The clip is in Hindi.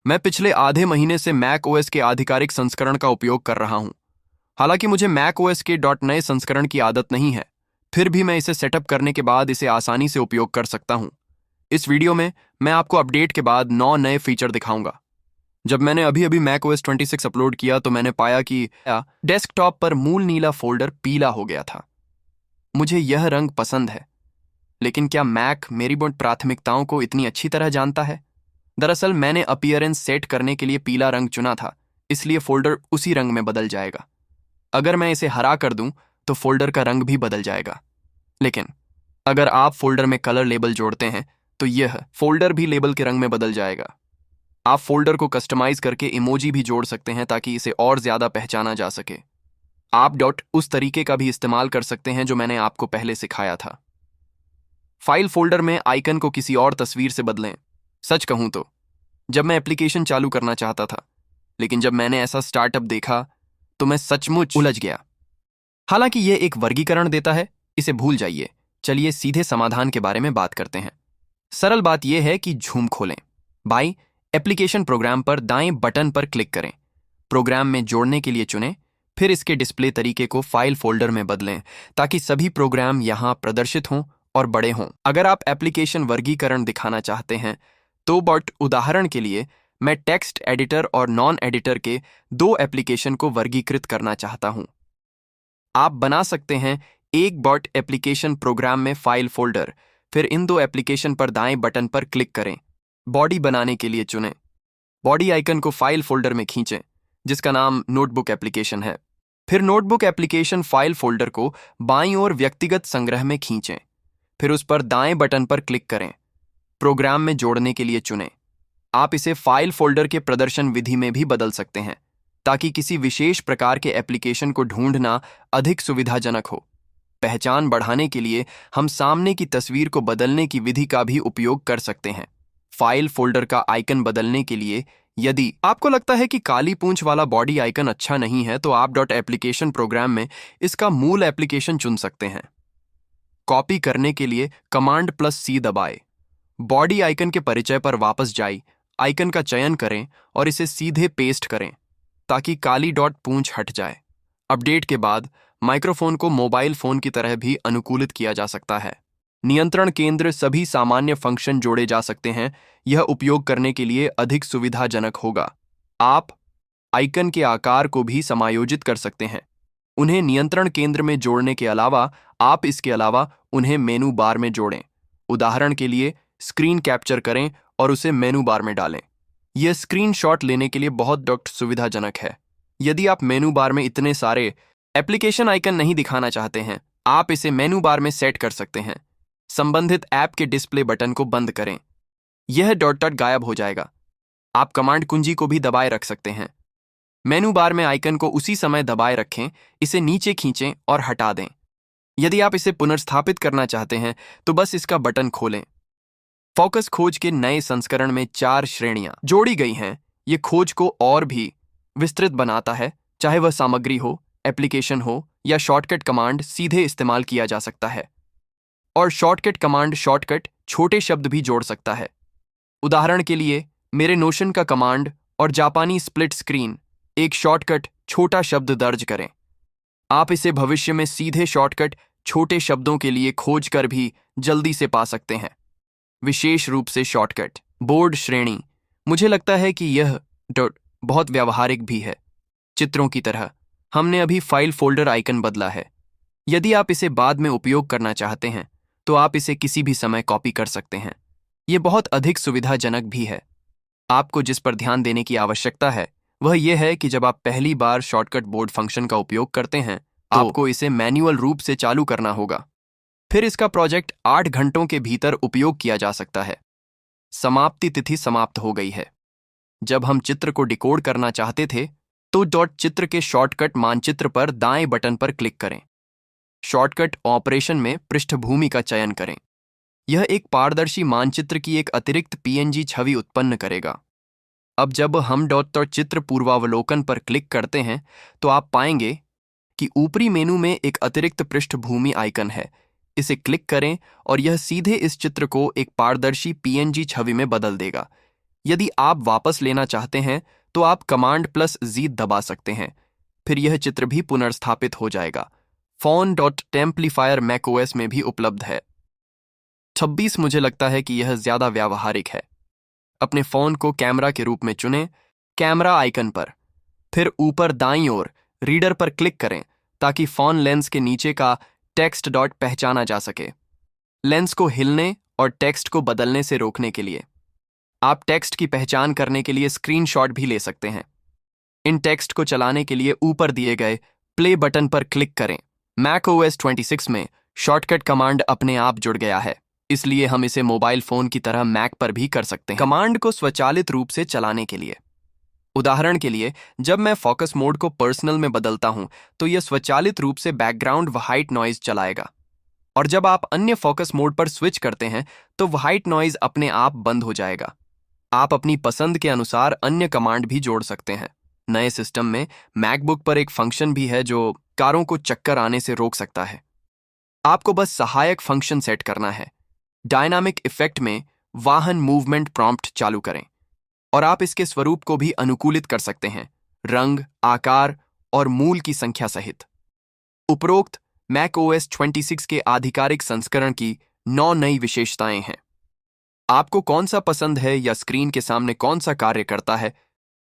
मैं पिछले आधे महीने से मैक ओएस के आधिकारिक संस्करण का उपयोग कर रहा हूं। हालांकि मुझे मैक ओएस के नए संस्करण की आदत नहीं है, फिर भी मैं इसे सेटअप करने के बाद इसे आसानी से उपयोग कर सकता हूं। इस वीडियो में मैं आपको अपडेट के बाद 9 नए फीचर दिखाऊंगा। जब मैंने अभी अभी मैक ओएस 26 अपलोड किया तो मैंने पाया कि डेस्कटॉप पर मूल नीला फोल्डर पीला हो गया था। मुझे यह रंग पसंद है, लेकिन क्या मैक मेरी प्राथमिकताओं को इतनी अच्छी तरह जानता है? दरअसल मैंने अपीयरेंस सेट करने के लिए पीला रंग चुना था, इसलिए फोल्डर उसी रंग में बदल जाएगा। अगर मैं इसे हरा कर दूं तो फोल्डर का रंग भी बदल जाएगा। लेकिन अगर आप फोल्डर में कलर लेबल जोड़ते हैं तो यह फोल्डर भी लेबल के रंग में बदल जाएगा। आप फोल्डर को कस्टमाइज करके इमोजी भी जोड़ सकते हैं ताकि इसे और ज्यादा पहचाना जा सके। आप उस तरीके का भी इस्तेमाल कर सकते हैं जो मैंने आपको पहले सिखाया था। फाइल फोल्डर में आइकन को किसी और तस्वीर से बदलें। सच कहूं तो जब मैं एप्लीकेशन चालू करना चाहता था, लेकिन जब मैंने ऐसा स्टार्टअप देखा तो मैं सचमुच उलझ गया। हालांकि यह एक वर्गीकरण देता है, इसे भूल जाइए। चलिए सीधे समाधान के बारे में बात करते हैं। सरल बात यह है कि झूम खोलें, बाई एप्लीकेशन प्रोग्राम पर दाएं बटन पर क्लिक करें, प्रोग्राम में जोड़ने के लिए चुनें, फिर इसके डिस्प्ले तरीके को फाइल फोल्डर में बदलें ताकि सभी प्रोग्राम यहां प्रदर्शित हों और बड़े हों। अगर आप एप्लीकेशन वर्गीकरण दिखाना चाहते हैं तो उदाहरण के लिए मैं टेक्स्ट एडिटर और नॉन एडिटर के 2 एप्लीकेशन को वर्गीकृत करना चाहता हूं। आप बना सकते हैं एक एप्लीकेशन प्रोग्राम में फाइल फोल्डर, फिर इन 2 एप्लीकेशन पर दाएं बटन पर क्लिक करें, बॉडी बनाने के लिए चुनें। बॉडी आइकन को फाइल फोल्डर में खींचें जिसका नाम नोटबुक एप्लीकेशन है। फिर नोटबुक एप्लीकेशन फाइल फोल्डर को बाईं ओर व्यक्तिगत संग्रह में खींचें, फिर उस पर दाएं बटन पर क्लिक करें, प्रोग्राम में जोड़ने के लिए चुनें। आप इसे फाइल फोल्डर के प्रदर्शन विधि में भी बदल सकते हैं ताकि किसी विशेष प्रकार के एप्लीकेशन को ढूंढना अधिक सुविधाजनक हो। पहचान बढ़ाने के लिए हम सामने की तस्वीर को बदलने की विधि का भी उपयोग कर सकते हैं। फाइल फोल्डर का आइकन बदलने के लिए यदि आपको लगता है कि काली पूंछ वाला बॉडी आइकन अच्छा नहीं है तो आप एप्लीकेशन प्रोग्राम में इसका मूल एप्लीकेशन चुन सकते हैं। कॉपी करने के लिए Ctrl+C दबाएं। बॉडी आइकन के परिचय पर वापस जाए, आइकन का चयन करें और इसे सीधे पेस्ट करें ताकि काली पूंछ हट जाए। अपडेट के बाद माइक्रोफोन को मोबाइल फोन की तरह भी अनुकूलित किया जा सकता है। नियंत्रण केंद्र सभी सामान्य फंक्शन जोड़े जा सकते हैं। यह उपयोग करने के लिए अधिक सुविधाजनक होगा। आप आइकन के आकार को भी समायोजित कर सकते हैं। उन्हें नियंत्रण केंद्र में जोड़ने के अलावा आप इसके अलावा उन्हें मेनू बार में जोड़ें। उदाहरण के लिए स्क्रीन कैप्चर करें और उसे मेनू बार में डालें। यह स्क्रीनशॉट लेने के लिए बहुत सुविधाजनक है। यदि आप मेनू बार में इतने सारे एप्लीकेशन आइकन नहीं दिखाना चाहते हैं, आप इसे मेनू बार में सेट कर सकते हैं। संबंधित ऐप के डिस्प्ले बटन को बंद करें, यह गायब हो जाएगा। आप कमांड कुंजी को भी दबाए रख सकते हैं। मेनू बार में आइकन को उसी समय दबाए रखें, इसे नीचे खींचें और हटा दें। यदि आप इसे पुनर्स्थापित करना चाहते हैं तो बस इसका बटन खोलें। फोकस खोज के नए संस्करण में 4 श्रेणियां जोड़ी गई हैं। ये खोज को और भी विस्तृत बनाता है। चाहे वह सामग्री हो, एप्लीकेशन हो या शॉर्टकट कमांड, सीधे इस्तेमाल किया जा सकता है। और शॉर्टकट कमांड शॉर्टकट छोटे शब्द भी जोड़ सकता है। उदाहरण के लिए मेरे नोशन का कमांड और जापानी स्प्लिट स्क्रीन एक शॉर्टकट छोटा शब्द दर्ज करें। आप इसे भविष्य में सीधे शॉर्टकट छोटे शब्दों के लिए खोज कर भी जल्दी से पा सकते हैं। विशेष रूप से शॉर्टकट बोर्ड श्रेणी, मुझे लगता है कि यह बहुत व्यावहारिक भी है। चित्रों की तरह हमने अभी फाइल फोल्डर आइकन बदला है। यदि आप इसे बाद में उपयोग करना चाहते हैं तो आप इसे किसी भी समय कॉपी कर सकते हैं। यह बहुत अधिक सुविधाजनक भी है। आपको जिस पर ध्यान देने की आवश्यकता है वह यह है कि जब आप पहली बार शॉर्टकट बोर्ड फंक्शन का उपयोग करते हैं तो आपको इसे मैन्युअल रूप से चालू करना होगा। फिर इसका प्रोजेक्ट 8 घंटों के भीतर उपयोग किया जा सकता है। समाप्ति तिथि समाप्त हो गई है। जब हम चित्र को डिकोड करना चाहते थे तो चित्र के शॉर्टकट मानचित्र पर दाएं बटन पर क्लिक करें। शॉर्टकट ऑपरेशन में पृष्ठभूमि का चयन करें। यह एक पारदर्शी मानचित्र की एक अतिरिक्त पीएनजी छवि उत्पन्न करेगा। अब जब हम चित्र पूर्वावलोकन पर क्लिक करते हैं तो आप पाएंगे कि ऊपरी मेनू में एक अतिरिक्त पृष्ठभूमि आइकन है। इसे क्लिक करें और यह सीधे इस चित्र को एक पारदर्शी पीएनजी छवि में बदल देगा। यदि आप वापस लेना चाहते हैं तो आप Ctrl+Z दबा सकते हैं, फिर यह चित्र भी पुनर्स्थापित हो जाएगा। Phone.templifier macOS में भी उपलब्ध है। 26 मुझे लगता है कि यह ज्यादा व्यावहारिक है। अपने फोन को कैमरा के रूप में चुनें, कैमरा आइकन पर, फिर ऊपर दाईं ओर रीडर पर क्लिक करें ताकि फोन लेंस के नीचे का टेक्स्ट डॉट पहचाना जा सके। लेंस को हिलने और टेक्स्ट को बदलने से रोकने के लिए आप टेक्स्ट की पहचान करने के लिए स्क्रीनशॉट भी ले सकते हैं। इन टेक्स्ट को चलाने के लिए ऊपर दिए गए प्ले बटन पर क्लिक करें। macOS 26 में शॉर्टकट कमांड अपने आप जुड़ गया है, इसलिए हम इसे मोबाइल फोन की तरह मैक पर भी कर सकते हैं। कमांड को स्वचालित रूप से चलाने के लिए, उदाहरण के लिए, जब मैं फोकस मोड को पर्सनल में बदलता हूं तो यह स्वचालित रूप से बैकग्राउंड व्हाइट नॉइज चलाएगा, और जब आप अन्य फोकस मोड पर स्विच करते हैं तो व्हाइट नॉइज अपने आप बंद हो जाएगा। आप अपनी पसंद के अनुसार अन्य कमांड भी जोड़ सकते हैं। नए सिस्टम में मैकबुक पर एक फंक्शन भी है जो कारों को चक्कर आने से रोक सकता है। आपको बस सहायक फंक्शन सेट करना है। डायनामिक इफेक्ट में वाहन मूवमेंट प्रॉम्प्ट चालू करें और आप इसके स्वरूप को भी अनुकूलित कर सकते हैं, रंग, आकार और मूल की संख्या सहित। उपरोक्त macOS 26 के आधिकारिक संस्करण की 9 नई विशेषताएं हैं। आपको कौन सा पसंद है या स्क्रीन के सामने कौन सा कार्य करता है,